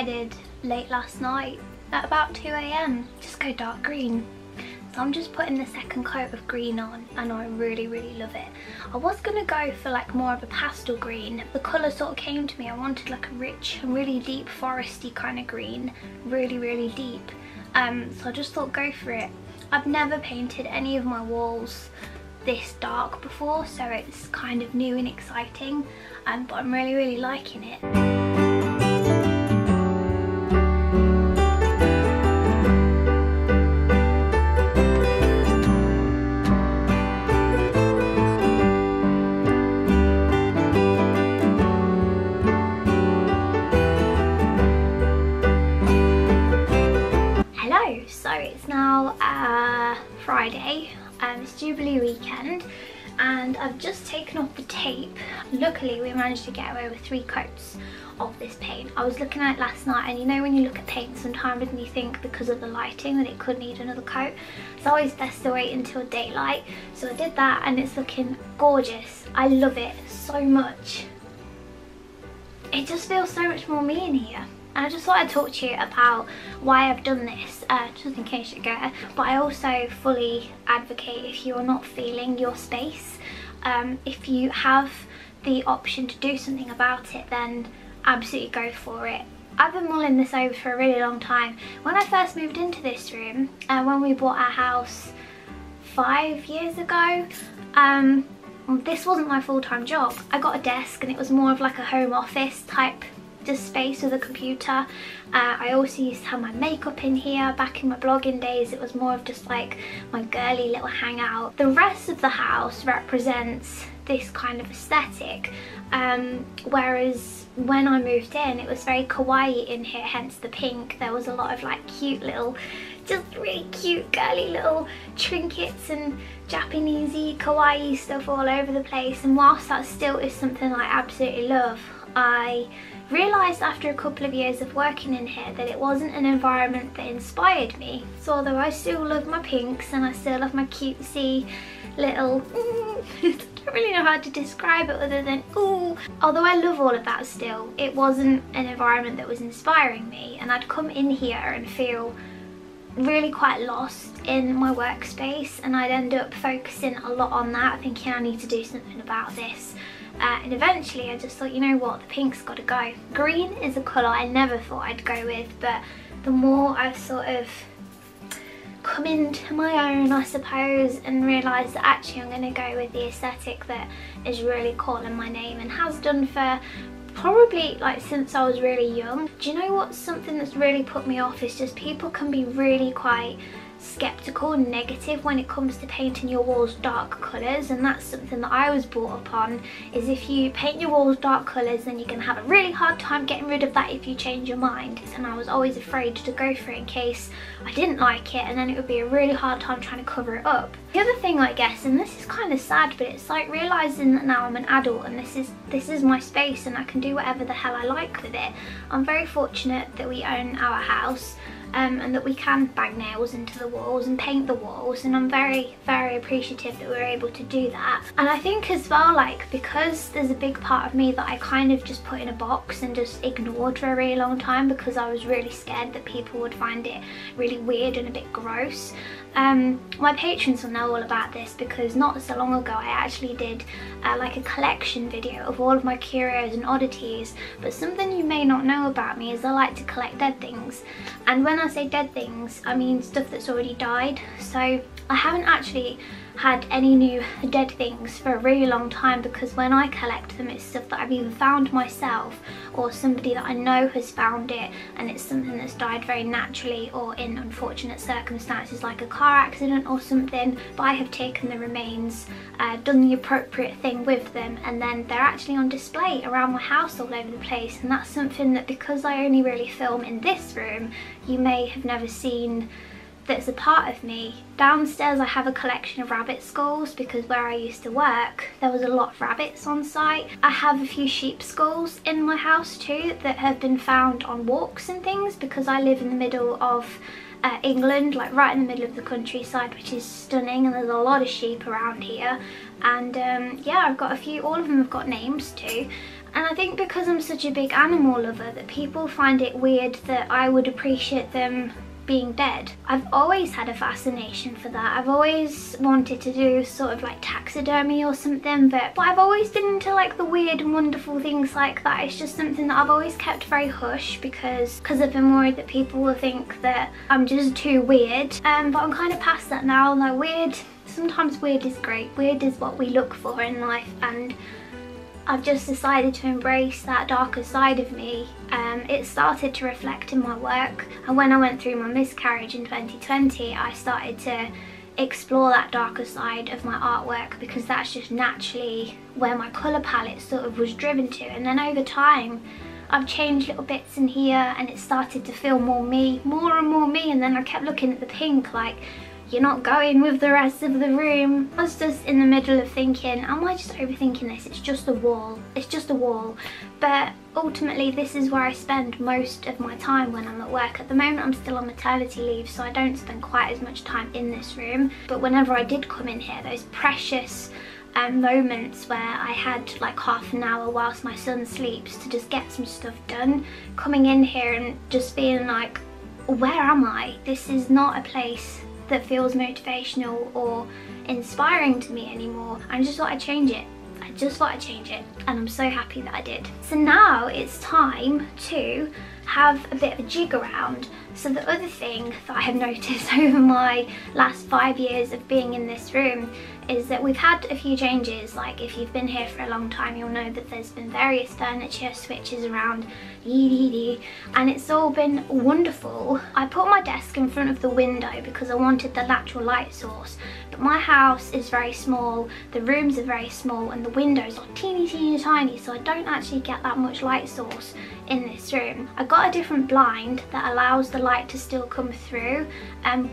decided late last night at about 2 AM just go dark green. So I'm just putting the second coat of green on and I really love it. I was going to go for like more of a pastel green. The colour sort of came to me. I wanted like a rich and really deep foresty kind of green, really deep. So I just thought go for it. I've never painted any of my walls this dark before, so it's kind of new and exciting, but I'm really liking it. Hello, so it's now Friday. It's Jubilee weekend and I've just taken off the tape. Luckily we managed to get away with 3 coats of this paint. I was looking at it last night, and you know when you look at paint sometimes and you think because of the lighting that it could need another coat. It's always best to wait until daylight. So I did that and it's looking gorgeous. I love it so much. It just feels so much more me in here. And I just thought I'd talk to you about why I've done this, just in case you get it. But I also fully advocate if you're not feeling your space, if you have the option to do something about it, then absolutely go for it. I've been mulling this over for a really long time. When I first moved into this room, when we bought our house 5 years ago, this wasn't my full-time job. I got a desk and it was more of like a home office type just space with a computer. I also used to have my makeup in here. Back in my blogging days it was more of just like my girly little hangout. The rest of the house represents this kind of aesthetic, whereas when I moved in it was very kawaii in here, hence the pink. There was a lot of like cute little, just really cute girly little trinkets and Japanesey kawaii stuff all over the place, and whilst that still is something I absolutely love, I realised after a couple of years of working in here that it wasn't an environment that inspired me. So although I still love my pinks and I still love my cutesy little I don't really know how to describe it other than ooh. Although I love all of that still, it wasn't an environment that was inspiring me, and I'd come in here and feel really quite lost in my workspace, and I'd end up focusing a lot on that, thinking I need to do something about this. And eventually I just thought, you know what, the pink's got to go. Green is a colour I never thought I'd go with, but the more I've sort of come into my own, I suppose, and realised that actually I'm going to go with the aesthetic that is really calling my name and has done for probably like since I was really young. Do you know what's something that's really put me off is just people can be really quite skeptical and negative when it comes to painting your walls dark colours, and that's something that I was brought up on, is if you paint your walls dark colours then you can have a really hard time getting rid of that if you change your mind. And I was always afraid to go for it in case I didn't like it, and then it would be a really hard time trying to cover it up. The other thing, I guess, and this is kind of sad, but it's like realising that now I'm an adult and this is my space and I can do whatever the hell I like with it. I'm very fortunate that we own our house, and that we can bang nails into the walls and paint the walls, and I'm very appreciative that we're able to do that. And I think as well, like, because there's a big part of me that I kind of just put in a box and just ignored for a really long time because I was really scared that people would find it really weird and a bit gross. My patrons will know all about this because not so long ago I actually did like a collection video of all of my curios and oddities, but something you may not know about me is I like to collect dead things. And when I say dead things, I mean stuff that's already died. So I haven't actually had any new dead things for a really long time, because when I collect them it's stuff that I've either found myself or somebody that I know has found it, and it's something that's died very naturally or in unfortunate circumstances like a car accident or something, but I have taken the remains, done the appropriate thing with them, and then they're actually on display around my house all over the place. And that's something that, because I only really film in this room, you may have never seen that's a part of me. Downstairs I have a collection of rabbit skulls because where I used to work there was a lot of rabbits on site. I have a few sheep skulls in my house too that have been found on walks and things, because I live in the middle of England, like right in the middle of the countryside, which is stunning, and there's a lot of sheep around here. And yeah, I've got a few, all of them have got names too. And I think because I'm such a big animal lover that people find it weird that I would appreciate them being dead. I've always had a fascination for that. I've always wanted to do sort of like taxidermy or something, but I've always been into like the weird and wonderful things like that. It's just something that I've always kept very hush because I've been worried that people will think that I'm just too weird. But I'm kind of past that now. Like sometimes weird is great. Weird is what we look for in life, and I've just decided to embrace that darker side of me. It started to reflect in my work, and when I went through my miscarriage in 2020 I started to explore that darker side of my artwork because that's just naturally where my colour palette sort of was driven to. And then over time I've changed little bits in here and it started to feel more me, more and more me, and then I kept looking at the pink like, you're not going with the rest of the room. I was just in the middle of thinking, am I just overthinking this? It's just a wall. It's just a wall. But ultimately this is where I spend most of my time when I'm at work. At the moment I'm still on maternity leave, so I don't spend quite as much time in this room. But whenever I did come in here, those precious moments where I had like half an hour whilst my son sleeps to just get some stuff done, coming in here and just being like, where am I? This is not a place that feels motivational or inspiring to me anymore. I just thought I'd change it. I just thought I'd change it, and I'm so happy that I did. So now it's time to have a bit of a jig around. So the other thing that I have noticed over my last 5 years of being in this room is that we've had a few changes. Like if you've been here for a long time, you'll know that there's been various furniture switches around, and it's all been wonderful. I put my desk in front of the window because I wanted the natural light source, but my house is very small, the rooms are very small, and the windows are teeny tiny, so I don't actually get that much light source in this room. I got a different blind that allows the light to still come through,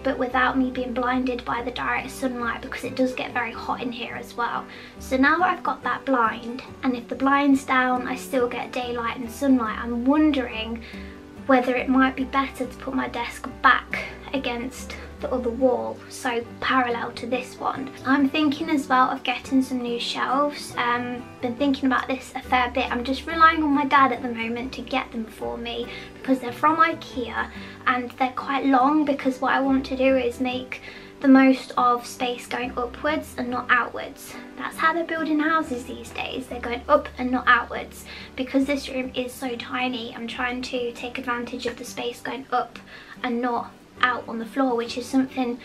but without me being blinded by the direct sunlight, because it does get very hot in here as well. So now that I've got that blind, and if the blind's down I still get daylight and sunlight, I'm wondering whether it might be better to put my desk back against the other wall, so parallel to this one. I'm thinking as well of getting some new shelves. Been thinking about this a fair bit. I'm just relying on my dad at the moment to get them for me because they're from IKEA and they're quite long, because what I want to do is make the most of space going upwards and not outwards. That's how they're building houses these days. They're going up and not outwards. Because this room is so tiny, I'm trying to take advantage of the space going up and not out on the floor, which is something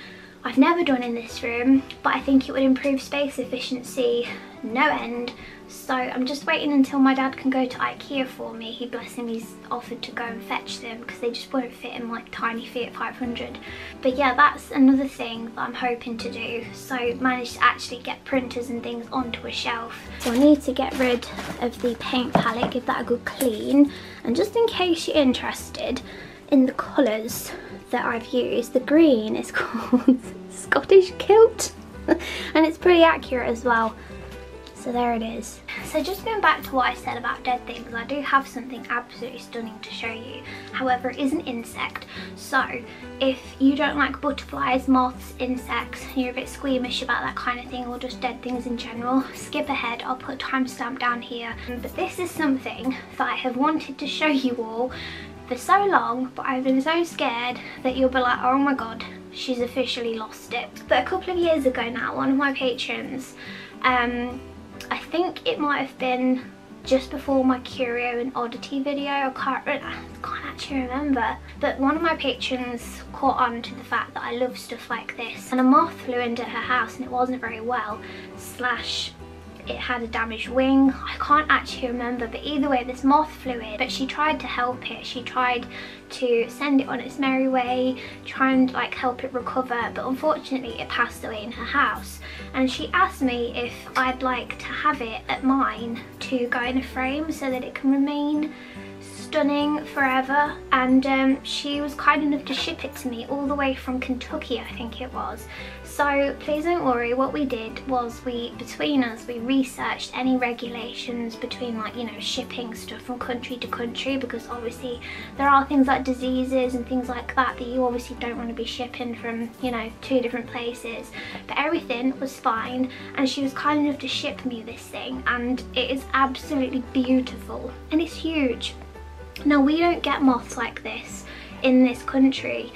I've never done in this room, but I think it would improve space efficiency no end. So I'm just waiting until my dad can go to IKEA for me. He, bless him, he's offered to go and fetch them because they just won't fit in like tiny Fiat 500. But yeah, that's another thing that I'm hoping to do. So manage to actually get printers and things onto a shelf. So I need to get rid of the paint palette, give that a good clean. And just in case you're interested in the colours that I've used, the green is called Scottish Kilt and it's pretty accurate as well. So there it is. So just going back to what I said about dead things, I do have something absolutely stunning to show you. However, it is an insect. So if you don't like butterflies, moths, insects, you're a bit squeamish about that kind of thing, or just dead things in general, skip ahead. I'll put a timestamp down here. But this is something that I have wanted to show you all for so long, but I've been so scared that you'll be like, oh my god, she's officially lost it. But a couple of years ago now, one of my patrons, I think it might have been just before my Curio and Oddity video, I can't actually remember, but one of my patrons caught on to the fact that I love stuff like this, and a moth flew into her house and it wasn't very well, slash it had a damaged wing. I can't actually remember, but either way this moth flew in, but she tried to help it. She tried to send it on its merry way, try and like help it recover, but unfortunately it passed away in her house. And she asked me if I'd like to have it at mine to go in a frame so that it can remain stunning forever, and she was kind enough to ship it to me all the way from Kentucky, I think it was. So please don't worry, what we did was between us we researched any regulations between, like, you know, shipping stuff from country to country, because obviously there are things like diseases and things like that that you obviously don't want to be shipping from, you know, 2 different places. But everything was fine, and she was kind enough to ship me this thing, and it is absolutely beautiful and it's huge. Now, we don't get moths like this in this country.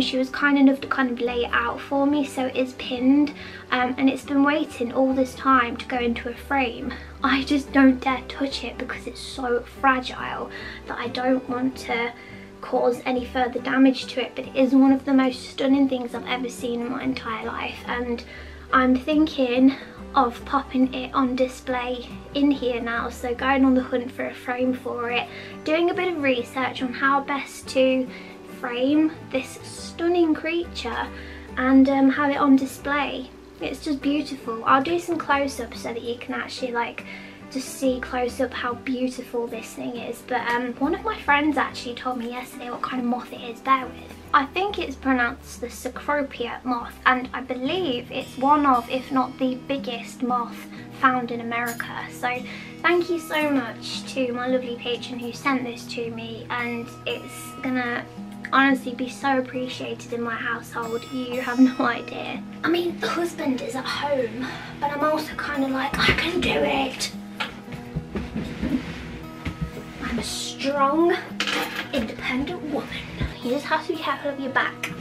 She was kind enough to kind of lay it out for me, so it is pinned, and it's been waiting all this time to go into a frame. I just don't dare touch it because it's so fragile that I don't want to cause any further damage to it, but it is one of the most stunning things I've ever seen in my entire life, and I'm thinking of popping it on display in here now. So going on the hunt for a frame for it, doing a bit of research on how best to frame this stunning creature and have it on display. It's just beautiful. I'll do some close-ups so that you can actually like just see close up how beautiful this thing is. But one of my friends actually told me yesterday what kind of moth it is. Bear with. I think it's pronounced the Cecropia moth, and I believe it's one of, if not the biggest moth found in America. So thank you so much to my lovely patron who sent this to me, and it's gonna honestly be so appreciated in my household. You have no idea. I mean, the husband is at home, but I'm also kind of like, I can do it. I'm a strong, independent woman. You just have to be careful of your back.